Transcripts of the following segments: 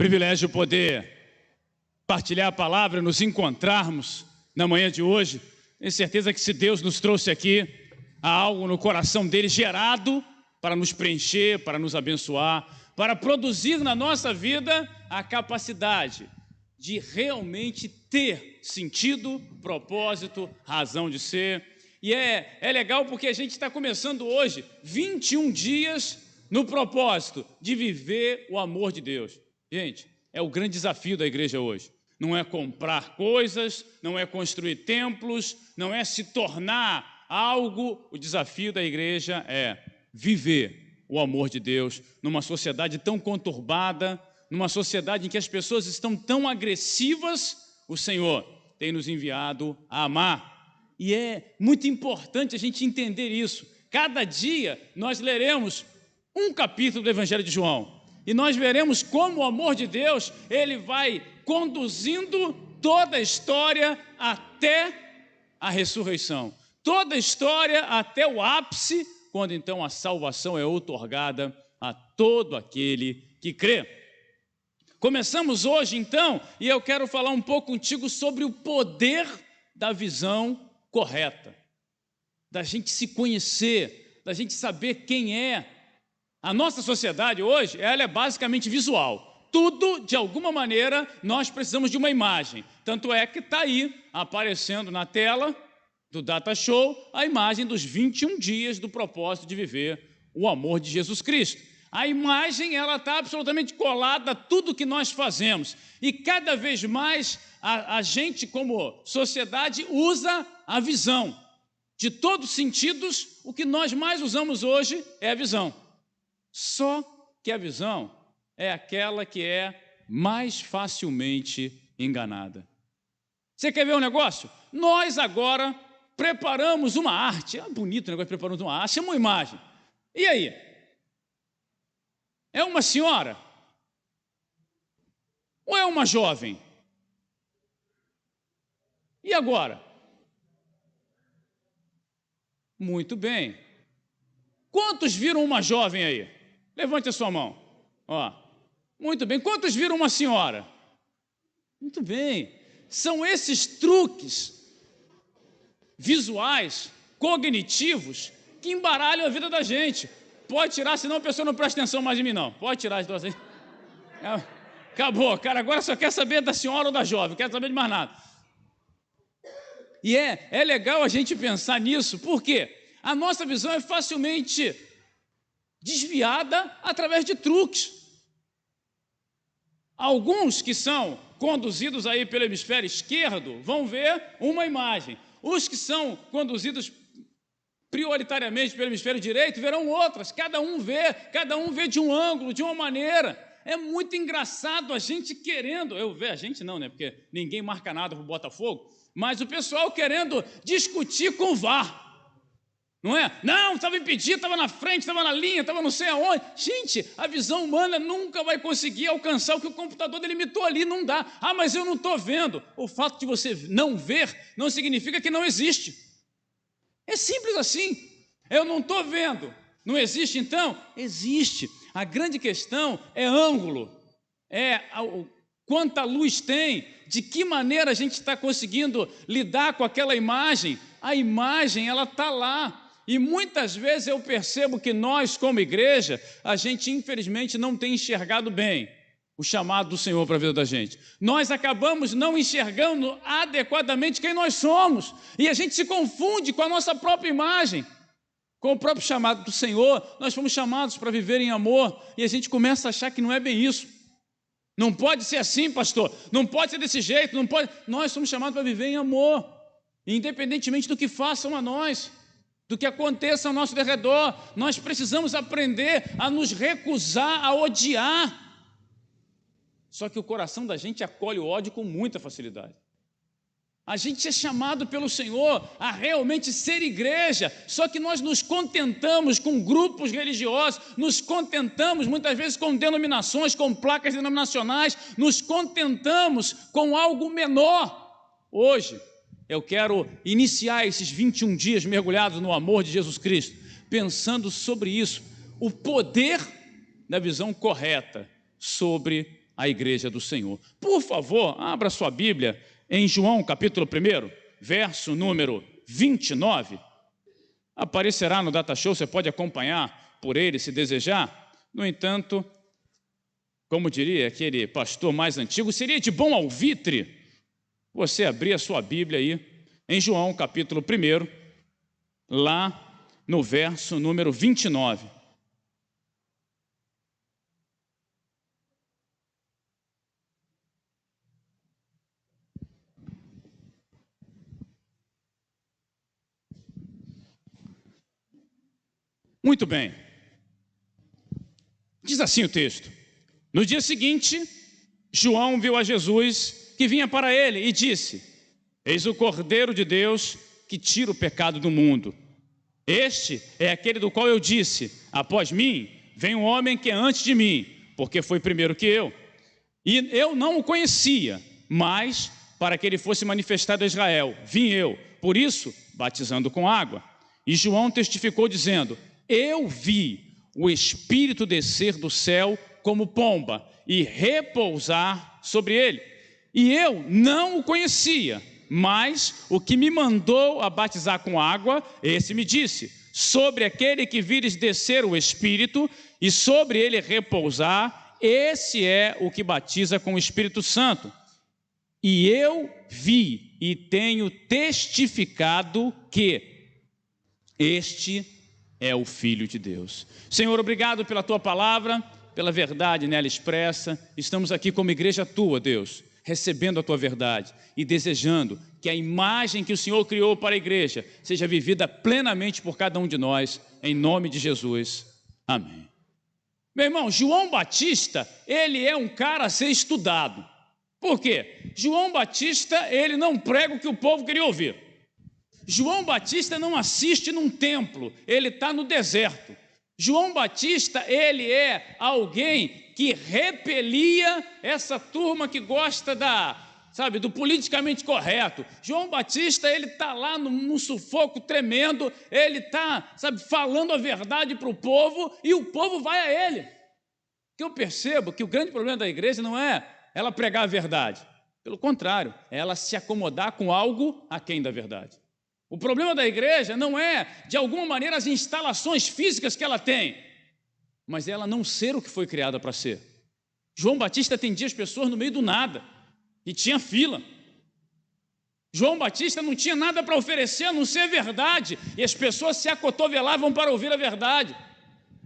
Privilégio poder partilhar a palavra, nos encontrarmos na manhã de hoje. Tenho certeza que se Deus nos trouxe aqui, há algo no coração dele gerado para nos preencher, para nos abençoar, para produzir na nossa vida a capacidade de realmente ter sentido, propósito, razão de ser. E é legal porque a gente está começando hoje 21 dias no propósito de viver o amor de Deus. Gente, é o grande desafio da igreja hoje. Não é comprar coisas, não é construir templos, não é se tornar algo. O desafio da igreja é viver o amor de Deus numa sociedade tão conturbada, numa sociedade em que as pessoas estão tão agressivas. O Senhor tem nos enviado a amar. E é muito importante a gente entender isso. Cada dia nós leremos um capítulo do Evangelho de João. E nós veremos como o amor de Deus, ele vai conduzindo toda a história até a ressurreição. Toda a história até o ápice, quando então a salvação é outorgada a todo aquele que crê. Começamos hoje então, e eu quero falar um pouco contigo sobre o poder da visão correta. Da gente se conhecer, da gente saber quem é. A nossa sociedade hoje, ela é basicamente visual. Tudo, de alguma maneira, nós precisamos de uma imagem. Tanto é que está aí, aparecendo na tela do Data Show, a imagem dos 21 dias do propósito de viver o amor de Jesus Cristo. A imagem, ela está absolutamente colada a tudo que nós fazemos. E cada vez mais, a gente, como sociedade, usa a visão. De todos os sentidos, o que nós mais usamos hoje é a visão. Só que a visão é aquela que é mais facilmente enganada. Você quer ver um negócio? Nós agora preparamos uma arte. É bonito o negócio, preparamos uma arte, é uma imagem. E aí? É uma senhora? Ou é uma jovem? E agora? Muito bem. Quantos viram uma jovem aí? Levante a sua mão. Ó, muito bem. Quantos viram uma senhora? Muito bem. São esses truques visuais, cognitivos, que embaralham a vida da gente. Pode tirar, senão a pessoa não presta atenção mais em mim, não. Pode tirar. Acabou, cara. Agora só quer saber da senhora ou da jovem. Não quer saber de mais nada. E é legal a gente pensar nisso. Por quê? A nossa visão é facilmente desviada através de truques. Alguns que são conduzidos aí pelo hemisfério esquerdo vão ver uma imagem. Os que são conduzidos prioritariamente pelo hemisfério direito verão outras. Cada um vê de um ângulo, de uma maneira. É muito engraçado a gente querendo, a gente não, né? Porque ninguém marca nada para o Botafogo, mas o pessoal querendo discutir com o VAR. Não é? Não, estava impedido, estava na frente, estava na linha, estava não sei aonde. Gente, a visão humana nunca vai conseguir alcançar o que o computador delimitou ali, não dá. Ah, mas eu não estou vendo. O fato de você não ver não significa que não existe. É simples assim. Eu não estou vendo. Não existe então? Existe. A grande questão é ângulo. Quanta luz tem, de que maneira a gente está conseguindo lidar com aquela imagem. A imagem, ela está lá. E muitas vezes eu percebo que nós, como igreja, a gente infelizmente não tem enxergado bem o chamado do Senhor para a vida da gente. Nós acabamos não enxergando adequadamente quem nós somos. E a gente se confunde com a nossa própria imagem, com o próprio chamado do Senhor. Nós fomos chamados para viver em amor e a gente começa a achar que não é bem isso. Não pode ser assim, pastor. Não pode ser desse jeito. Não pode. Nós somos chamados para viver em amor, independentemente do que façam a nós, do que aconteça ao nosso redor. Nós precisamos aprender a nos recusar a odiar. Só que o coração da gente acolhe o ódio com muita facilidade. A gente é chamado pelo Senhor a realmente ser igreja, só que nós nos contentamos com grupos religiosos, nos contentamos muitas vezes com denominações, com placas denominacionais, nos contentamos com algo menor. Hoje, eu quero iniciar esses 21 dias mergulhados no amor de Jesus Cristo, pensando sobre isso, o poder da visão correta sobre a igreja do Senhor. Por favor, abra sua Bíblia em João capítulo 1, verso número 29. Aparecerá no Data Show, você pode acompanhar por ele se desejar. No entanto, como diria aquele pastor mais antigo, seria de bom alvitre você abrir a sua Bíblia aí em João capítulo 1, lá no verso número 29. Muito bem. Diz assim o texto: no dia seguinte, João viu a Jesus que vinha para ele e disse: eis o Cordeiro de Deus que tira o pecado do mundo. Este é aquele do qual eu disse: após mim vem um homem que é antes de mim, porque foi primeiro que eu. E eu não o conhecia, mas para que ele fosse manifestado a Israel, vim eu, por isso, batizando com água. E João testificou dizendo: eu vi o Espírito descer do céu como pomba e repousar sobre ele. E eu não o conhecia, mas o que me mandou a batizar com água, esse me disse: sobre aquele que vires descer o Espírito e sobre ele repousar, esse é o que batiza com o Espírito Santo. E eu vi e tenho testificado que este é o Filho de Deus. Senhor, obrigado pela Tua palavra, pela verdade nela expressa. Estamos aqui como igreja Tua, Deus, recebendo a Tua verdade e desejando que a imagem que o Senhor criou para a igreja seja vivida plenamente por cada um de nós, em nome de Jesus. Amém. Meu irmão, João Batista, ele é um cara a ser estudado. Por quê? João Batista, ele não prega o que o povo queria ouvir. João Batista não assiste num templo, ele está no deserto. João Batista, ele é alguém que repelia essa turma que gosta do politicamente correto. João Batista, ele está lá num sufoco tremendo, ele está, falando a verdade para o povo e o povo vai a ele. Porque eu percebo que o grande problema da igreja não é ela pregar a verdade. Pelo contrário, é ela se acomodar com algo aquém da verdade. O problema da igreja não é, de alguma maneira, as instalações físicas que ela tem, mas ela não ser o que foi criada para ser. João Batista atendia as pessoas no meio do nada, e tinha fila. João Batista não tinha nada para oferecer, a não ser verdade, e as pessoas se acotovelavam para ouvir a verdade.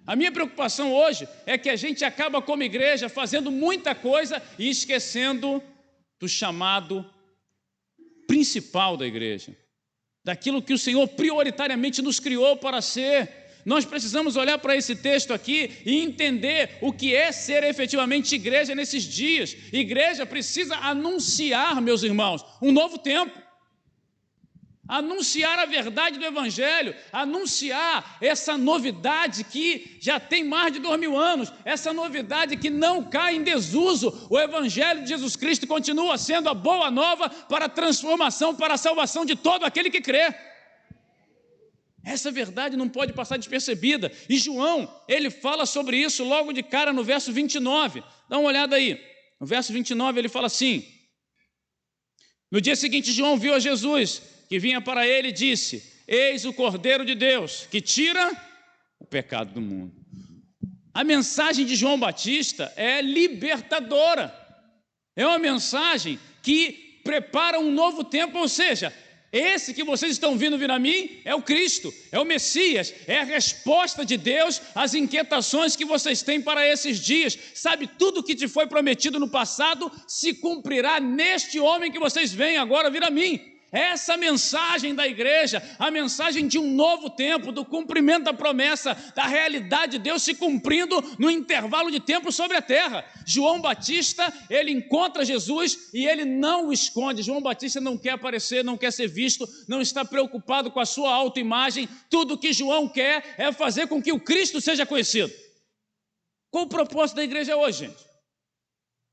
A minha preocupação hoje é que a gente acaba como igreja fazendo muita coisa e esquecendo do chamado principal da igreja, daquilo que o Senhor prioritariamente nos criou para ser. Nós precisamos olhar para esse texto aqui e entender o que é ser efetivamente igreja nesses dias. Igreja precisa anunciar, meus irmãos, um novo tempo. Anunciar a verdade do Evangelho, anunciar essa novidade que já tem mais de 2000 anos, essa novidade que não cai em desuso. O Evangelho de Jesus Cristo continua sendo a boa nova para a transformação, para a salvação de todo aquele que crê. Essa verdade não pode passar despercebida. E João, ele fala sobre isso logo de cara no verso 29. Dá uma olhada aí. No verso 29 ele fala assim: no dia seguinte João viu a Jesus que vinha para ele e disse: eis o Cordeiro de Deus que tira o pecado do mundo. A mensagem de João Batista é libertadora. É uma mensagem que prepara um novo tempo, ou seja, esse que vocês estão vindo vir a mim é o Cristo, é o Messias, é a resposta de Deus às inquietações que vocês têm para esses dias. Sabe, tudo que te foi prometido no passado se cumprirá neste homem que vocês veem agora vir a mim. Essa mensagem da igreja, a mensagem de um novo tempo, do cumprimento da promessa, da realidade de Deus se cumprindo no intervalo de tempo sobre a terra. João Batista, ele encontra Jesus e ele não o esconde. João Batista não quer aparecer, não quer ser visto, não está preocupado com a sua autoimagem. Tudo que João quer é fazer com que o Cristo seja conhecido. Qual o propósito da igreja hoje, gente?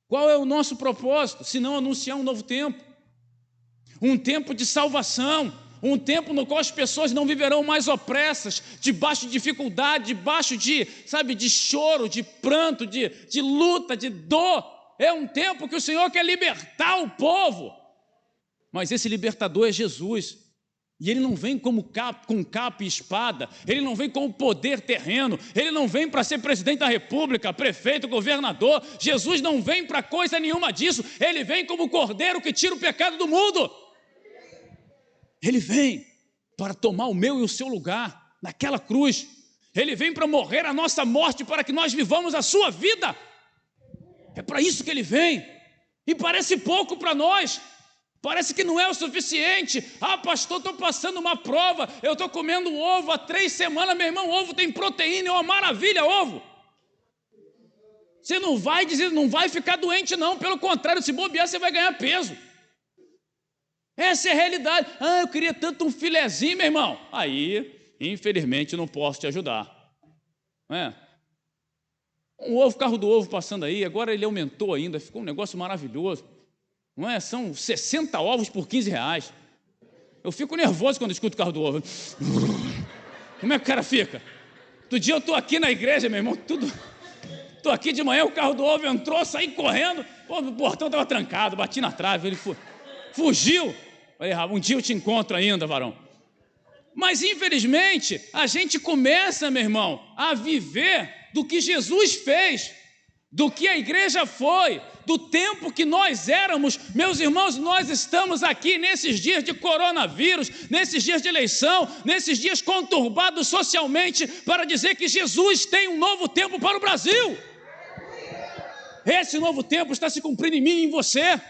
Qual é o nosso propósito, se não anunciar um novo tempo? Um tempo de salvação, um tempo no qual as pessoas não viverão mais opressas, debaixo de dificuldade, debaixo de choro, de pranto, de luta, de dor. é um tempo que o Senhor quer libertar o povo. Mas esse libertador é Jesus. E ele não vem com capa e espada, ele não vem com o poder terreno, ele não vem para ser presidente da república, prefeito, governador. Jesus não vem para coisa nenhuma disso, ele vem como o cordeiro que tira o pecado do mundo. Ele vem para tomar o meu e o seu lugar naquela cruz. Ele vem para morrer a nossa morte para que nós vivamos a sua vida. É para isso que ele vem. E parece pouco para nós. Parece que não é o suficiente. Ah, pastor, estou passando uma prova, eu estou comendo ovo há 3 semanas, meu irmão, ovo tem proteína, é uma maravilha, ovo. Você não vai dizer, não vai ficar doente não, pelo contrário, se bobear você vai ganhar peso. Essa é a realidade. Ah, eu queria tanto um filezinho, meu irmão. Aí, infelizmente, não posso te ajudar. Não é? Um ovo, carro do ovo passando aí, agora ele aumentou ainda, ficou um negócio maravilhoso. Não é? São 60 ovos por R$15. Eu fico nervoso quando escuto o carro do ovo. Como é que o cara fica? Outro dia eu estou aqui na igreja, meu irmão, estou aqui de manhã, o carro do ovo entrou, saí correndo, pô, o portão estava trancado, bati na trave, ele fugiu. Falei, um dia eu te encontro ainda, varão. Mas infelizmente, a gente começa, meu irmão, a viver do que Jesus fez, do que a igreja foi, do tempo que nós éramos. Meus irmãos, nós estamos aqui nesses dias de coronavírus, nesses dias de eleição, nesses dias conturbados socialmente, para dizer que Jesus tem um novo tempo para o Brasil. Esse novo tempo está se cumprindo em mim e em você.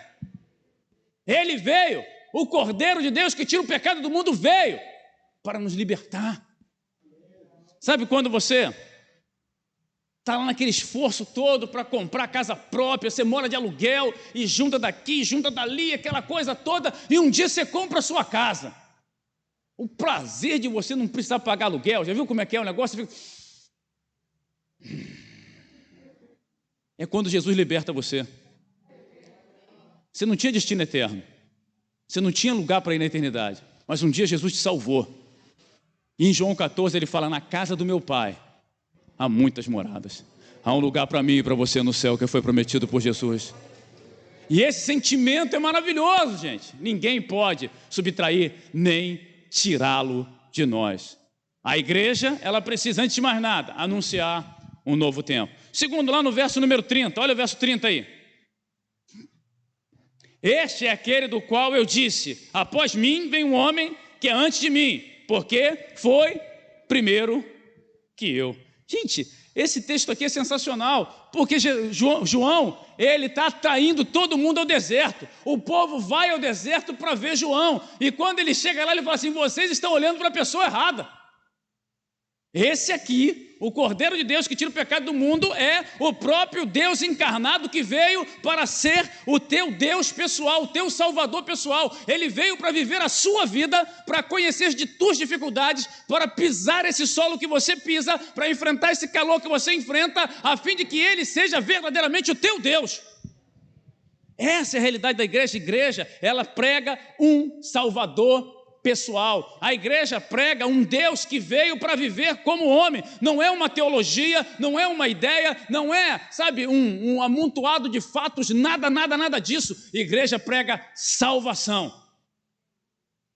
Ele veio, o Cordeiro de Deus que tira o pecado do mundo veio para nos libertar. Sabe quando você está lá naquele esforço todo para comprar casa própria, você mora de aluguel e junta daqui, junta dali, aquela coisa toda, e um dia você compra a sua casa. O prazer de você não precisar pagar aluguel, já viu como é que é o negócio? Você fica... É quando Jesus liberta você. Você não tinha destino eterno, você não tinha lugar para ir na eternidade, mas um dia Jesus te salvou. E em João 14 ele fala, na casa do meu Pai há muitas moradas, há um lugar para mim e para você no céu que foi prometido por Jesus. E esse sentimento é maravilhoso, gente. Ninguém pode subtrair nem tirá-lo de nós. A igreja, ela precisa, antes de mais nada, anunciar um novo tempo. Segundo, lá no verso número 30, olha o verso 30 aí. Este é aquele do qual eu disse, após mim vem um homem que é antes de mim, porque foi primeiro que eu. Gente, esse texto aqui é sensacional, porque João, ele está atraindo todo mundo ao deserto. O povo vai ao deserto para ver João, e quando ele chega lá, ele fala assim, vocês estão olhando para a pessoa errada. Esse aqui, o Cordeiro de Deus que tira o pecado do mundo, é o próprio Deus encarnado que veio para ser o teu Deus pessoal, o teu Salvador pessoal. Ele veio para viver a sua vida, para conhecer de tuas dificuldades, para pisar esse solo que você pisa, para enfrentar esse calor que você enfrenta, a fim de que Ele seja verdadeiramente o teu Deus. Essa é a realidade da igreja. A igreja, ela prega um Salvador pessoal. A igreja prega um Deus que veio para viver como homem. Não é uma teologia, não é uma ideia, não é, sabe, um amontoado de fatos, nada disso. A igreja prega salvação.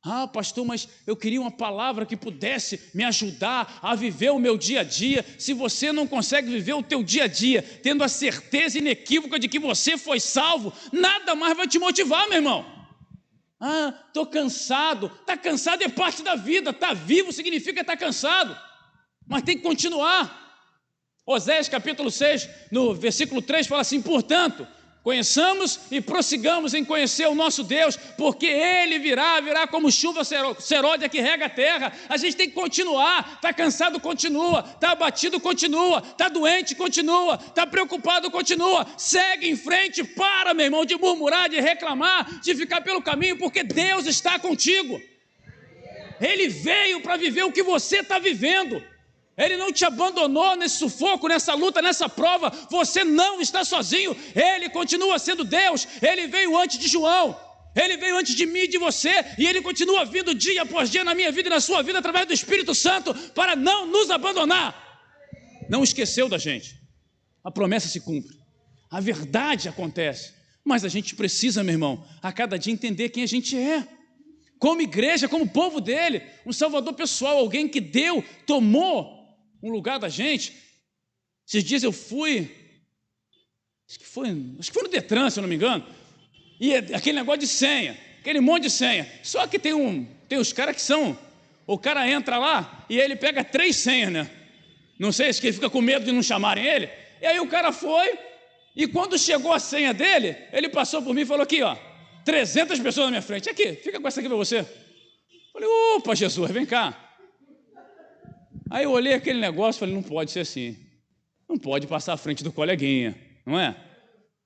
Ah, pastor, mas eu queria uma palavra que pudesse me ajudar a viver o meu dia a dia. Se você não consegue viver o teu dia a dia, tendo a certeza inequívoca de que você foi salvo, nada mais vai te motivar, meu irmão. Ah, estou cansado. Está cansado é parte da vida. Está vivo significa estar cansado, mas tem que continuar. Oséias capítulo 6, no versículo 3 fala assim, portanto, conheçamos e prossigamos em conhecer o nosso Deus, porque Ele virá como chuva seródia que rega a terra. A gente tem que continuar. Está cansado, continua. Está abatido, continua. Está doente, continua. Está preocupado, continua. Segue em frente, para, meu irmão, de murmurar, de reclamar, de ficar pelo caminho, porque Deus está contigo. Ele veio para viver o que você está vivendo. Ele não te abandonou nesse sufoco, nessa luta, nessa prova. Você não está sozinho. Ele continua sendo Deus. Ele veio antes de João. Ele veio antes de mim e de você. E Ele continua vindo dia após dia na minha vida e na sua vida, através do Espírito Santo, para não nos abandonar. Não esqueceu da gente. A promessa se cumpre. a verdade acontece. Mas a gente precisa, meu irmão, a cada dia entender quem a gente é. Como igreja, como povo dele, um salvador pessoal, alguém que tomou um lugar da gente. Esses dias eu fui, acho que foi no Detran, se eu não me engano, e aquele negócio de senha, aquele monte de senha. Só que tem os caras que são, o cara entra lá e ele pega 3 senhas, né? Não sei, acho que ele fica com medo de não chamarem ele. E aí o cara foi, e quando chegou a senha dele, ele passou por mim e falou aqui, ó, 300 pessoas na minha frente. Aqui, fica com essa aqui para você. Falei, opa, Jesus, vem cá. Aí eu olhei aquele negócio e falei, não pode ser assim. Não pode passar à frente do coleguinha, não é?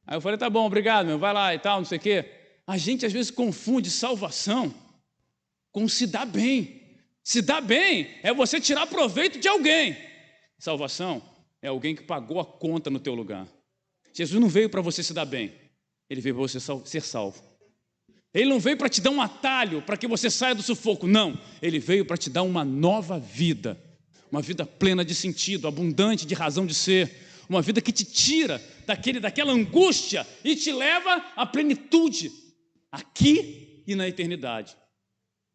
Aí eu falei, tá bom, obrigado, meu, vai lá e tal, não sei o quê. A gente às vezes confunde salvação com se dar bem. Se dar bem é você tirar proveito de alguém. Salvação é alguém que pagou a conta no teu lugar. Jesus não veio para você se dar bem, ele veio para você ser salvo. Ele não veio para te dar um atalho para que você saia do sufoco, não. Ele veio para te dar uma nova vida, uma vida plena de sentido, abundante de razão de ser, uma vida que te tira daquela angústia e te leva à plenitude, aqui e na eternidade.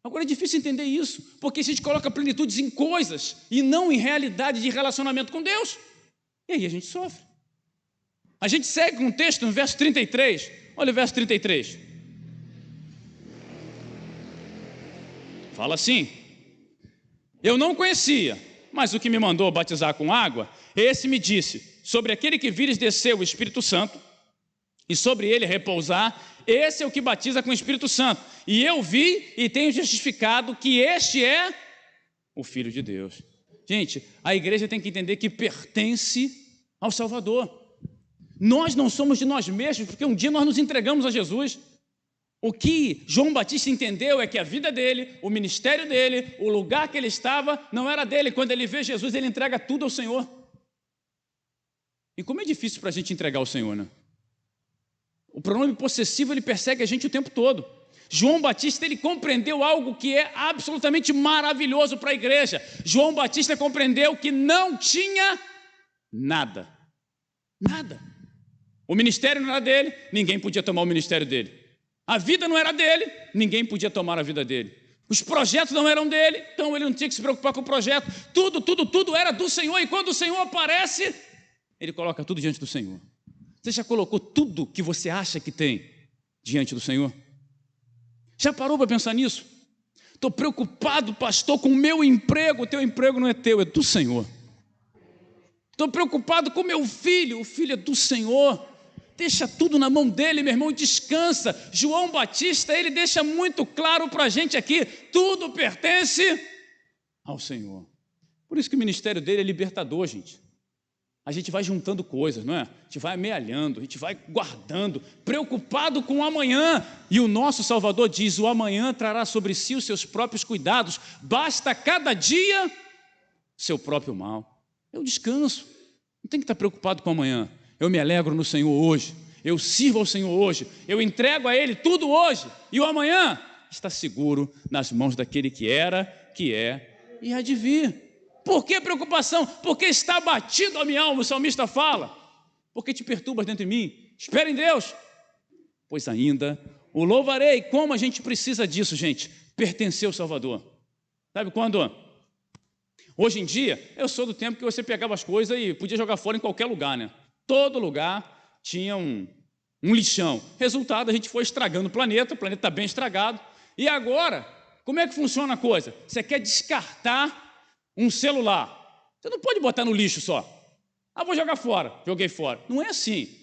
Agora é difícil entender isso, porque a gente coloca plenitudes em coisas e não em realidade de relacionamento com Deus, e aí a gente sofre. A gente segue com um texto no verso 33, olha o verso 33. Fala assim, eu não conhecia, mas o que me mandou batizar com água, esse me disse, sobre aquele que vires descer o Espírito Santo, e sobre ele repousar, esse é o que batiza com o Espírito Santo. E eu vi e tenho justificado que este é o Filho de Deus. Gente, a igreja tem que entender que pertence ao Salvador. Nós não somos de nós mesmos, porque um dia nós nos entregamos a Jesus. O que João Batista entendeu é que a vida dele, o ministério dele, o lugar que ele estava, não era dele. Quando ele vê Jesus, ele entrega tudo ao Senhor. E como é difícil para a gente entregar ao Senhor, né? O pronome possessivo, ele persegue a gente o tempo todo. João Batista, ele compreendeu algo que é absolutamente maravilhoso para a igreja. João Batista compreendeu que não tinha nada. Nada. O ministério não era dele, ninguém podia tomar o ministério dele. A vida não era dele, ninguém podia tomar a vida dele. Os projetos não eram dele, então ele não tinha que se preocupar com o projeto. Tudo era do Senhor, e quando o Senhor aparece, ele coloca tudo diante do Senhor. Você já colocou tudo que você acha que tem diante do Senhor? Já parou para pensar nisso? Estou preocupado, pastor, com o meu emprego. O teu emprego não é teu, é do Senhor. Estou preocupado com o meu filho. O filho é do Senhor. Deixa tudo na mão dele, meu irmão, descansa. João Batista, ele deixa muito claro para a gente aqui, tudo pertence ao Senhor. Por isso que o ministério dele é libertador, gente. A gente vai juntando coisas, não é? A gente vai amealhando, a gente vai guardando, preocupado com o amanhã. E o nosso Salvador diz, o amanhã trará sobre si os seus próprios cuidados. Basta cada dia seu próprio mal. Eu descanso, não tem que estar preocupado com o amanhã. Eu me alegro no Senhor hoje, eu sirvo ao Senhor hoje, eu entrego a Ele tudo hoje. E o amanhã está seguro nas mãos daquele que era, que é e há de vir. Por que preocupação? Porque está abatido a minha alma, o salmista fala. Porque te perturbas dentro de mim. Espera em Deus, pois ainda o louvarei. Como a gente precisa disso, gente? Pertencer ao Salvador. Sabe quando? Hoje em dia, eu sou do tempo que você pegava as coisas e podia jogar fora em qualquer lugar, né? Todo lugar tinha um lixão. Resultado, a gente foi estragando o planeta está bem estragado. E agora, como é que funciona a coisa? Você quer descartar um celular, você não pode botar no lixo só. Vou jogar fora, joguei fora. Não é assim.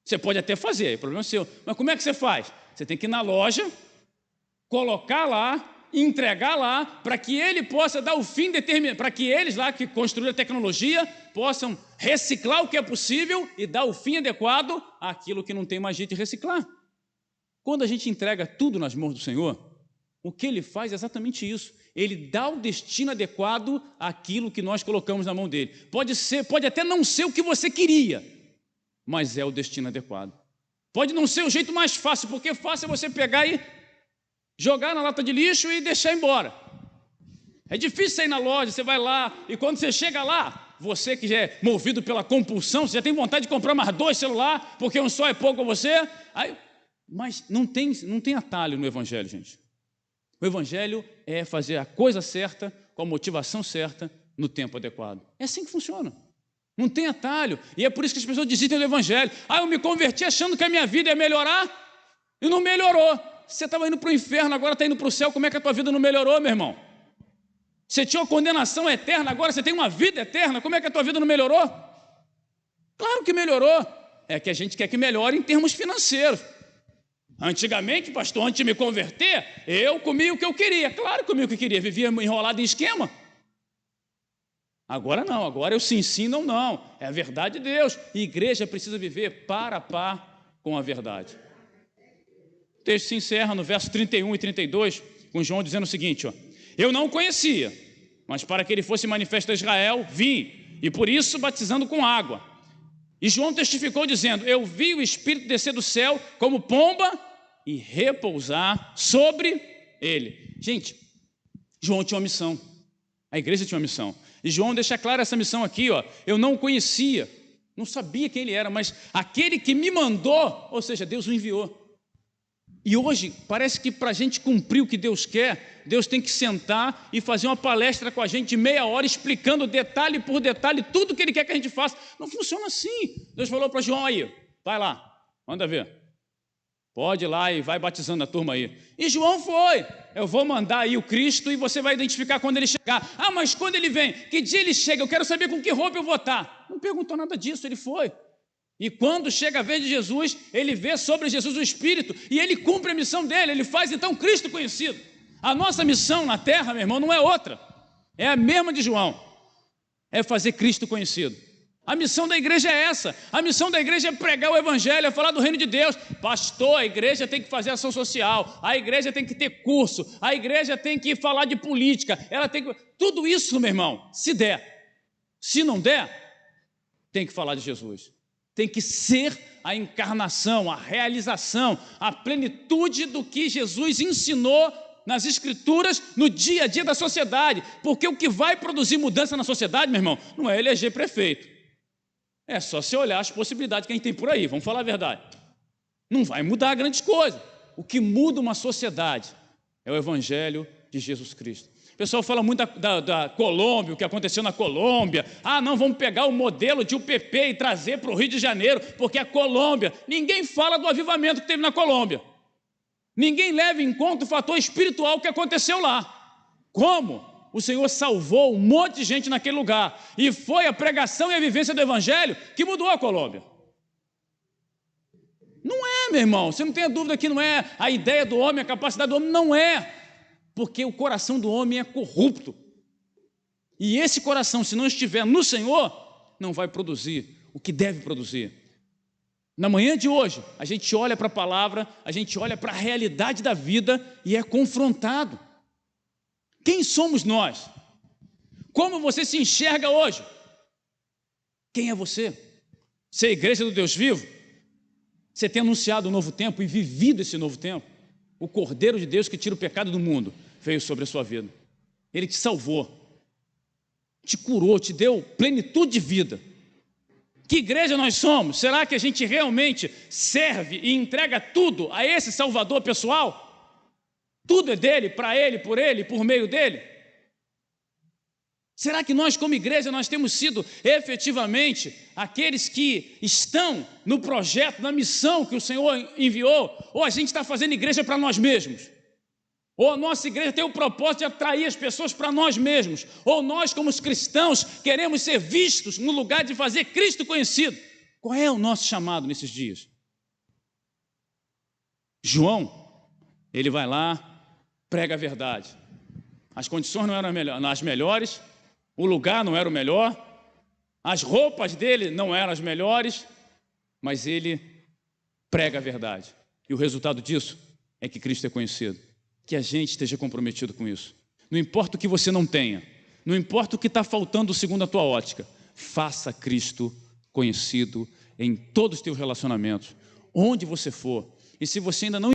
Você pode até fazer, o problema é seu. Mas como é que você faz? Você tem que ir na loja, colocar lá, entregar lá, para que ele possa dar o fim determinado, para que eles lá que construíram a tecnologia possam reciclar o que é possível e dar o fim adequado àquilo que não tem mais jeito de reciclar. Quando a gente entrega tudo nas mãos do Senhor, o que Ele faz é exatamente isso. Ele dá o destino adequado àquilo que nós colocamos na mão dele. Pode até não ser o que você queria, mas é o destino adequado. Pode não ser o jeito mais fácil, porque fácil é você pegar e jogar na lata de lixo e deixar embora. É difícil sair na loja, você vai lá, e quando você chega lá, você que já é movido pela compulsão, você já tem vontade de comprar mais 2 celulares, porque um só é pouco a você. Mas não tem atalho no Evangelho, gente. O Evangelho é fazer a coisa certa, com a motivação certa, no tempo adequado. É assim que funciona. Não tem atalho. E é por isso que as pessoas desistem do Evangelho. Eu me converti achando que a minha vida ia melhorar e não melhorou. Você estava indo para o inferno, agora está indo para o céu. Como é que a tua vida não melhorou, meu irmão? Você tinha uma condenação eterna, agora você tem uma vida eterna. Como é que a tua vida não melhorou? Claro que melhorou. É que a gente quer que melhore em termos financeiros. Antigamente, pastor, antes de me converter, eu comia o que eu queria. Claro que comia o que eu queria, vivia enrolado em esquema. Agora não, agora eu se ensino ou não. É a verdade de Deus. E a igreja precisa viver par a par com a verdade. O texto se encerra no verso 31 e 32, com João dizendo o seguinte: eu não o conhecia, mas para que ele fosse manifesto a Israel, vim, e por isso batizando com água. E João testificou dizendo: eu vi o Espírito descer do céu como pomba e repousar sobre ele. Gente, João tinha uma missão. A igreja tinha uma missão. E João deixa clara essa missão aqui, eu não o conhecia, não sabia quem ele era, mas aquele que me mandou, ou seja, Deus o enviou. E hoje, parece que para a gente cumprir o que Deus quer, Deus tem que sentar e fazer uma palestra com a gente de meia hora, explicando detalhe por detalhe tudo que Ele quer que a gente faça. Não funciona assim. Deus falou para João aí, vai lá, manda ver. Pode ir lá e vai batizando a turma aí. E João foi. Eu vou mandar aí o Cristo e você vai identificar quando ele chegar. Mas quando ele vem? Que dia ele chega? Eu quero saber com que roupa eu vou estar. Não perguntou nada disso, ele foi. E quando chega a vez de Jesus, ele vê sobre Jesus o Espírito e ele cumpre a missão dele, ele faz então Cristo conhecido. A nossa missão na terra, meu irmão, não é outra, é a mesma de João, é fazer Cristo conhecido. A missão da igreja é essa, a missão da igreja é pregar o Evangelho, é falar do reino de Deus. Pastor, a igreja tem que fazer ação social, a igreja tem que ter curso, a igreja tem que falar de política, ela tem que... Tudo isso, meu irmão, se der. Se não der, tem que falar de Jesus. Tem que ser a encarnação, a realização, a plenitude do que Jesus ensinou nas Escrituras, no dia a dia da sociedade. Porque o que vai produzir mudança na sociedade, meu irmão, não é eleger prefeito. É só você olhar as possibilidades que a gente tem por aí, vamos falar a verdade. Não vai mudar grandes coisas. O que muda uma sociedade é o Evangelho de Jesus Cristo. O pessoal fala muito da Colômbia, o que aconteceu na Colômbia. Não, vamos pegar o modelo de UPP e trazer para o Rio de Janeiro, porque a Colômbia... Ninguém fala do avivamento que teve na Colômbia. Ninguém leva em conta o fator espiritual que aconteceu lá. Como o Senhor salvou um monte de gente naquele lugar. E foi a pregação e a vivência do Evangelho que mudou a Colômbia. Não é, meu irmão, você não tenha dúvida que não é a ideia do homem, a capacidade do homem, não é. Porque o coração do homem é corrupto. E esse coração, se não estiver no Senhor, não vai produzir o que deve produzir. Na manhã de hoje, a gente olha para a palavra, a gente olha para a realidade da vida e é confrontado. Quem somos nós? Como você se enxerga hoje? Quem é você? Você é a igreja do Deus vivo? Você tem anunciado o novo tempo e vivido esse novo tempo? O Cordeiro de Deus que tira o pecado do mundo veio sobre a sua vida. Ele te salvou, te curou, te deu plenitude de vida. Que igreja nós somos? Será que a gente realmente serve e entrega tudo a esse Salvador pessoal? Tudo é dele, para ele, por meio dele? Será que nós, como igreja, nós temos sido efetivamente aqueles que estão no projeto, na missão que o Senhor enviou? Ou a gente está fazendo igreja para nós mesmos? Ou a nossa igreja tem o propósito de atrair as pessoas para nós mesmos? Ou nós, como os cristãos, queremos ser vistos no lugar de fazer Cristo conhecido? Qual é o nosso chamado nesses dias? João, ele vai lá, prega a verdade. As condições não eram as melhores, o lugar não era o melhor, as roupas dele não eram as melhores, mas ele prega a verdade. E o resultado disso é que Cristo é conhecido. Que a gente esteja comprometido com isso. Não importa o que você não tenha, não importa o que está faltando segundo a tua ótica, faça Cristo conhecido em todos os teus relacionamentos, onde você for. E se você ainda não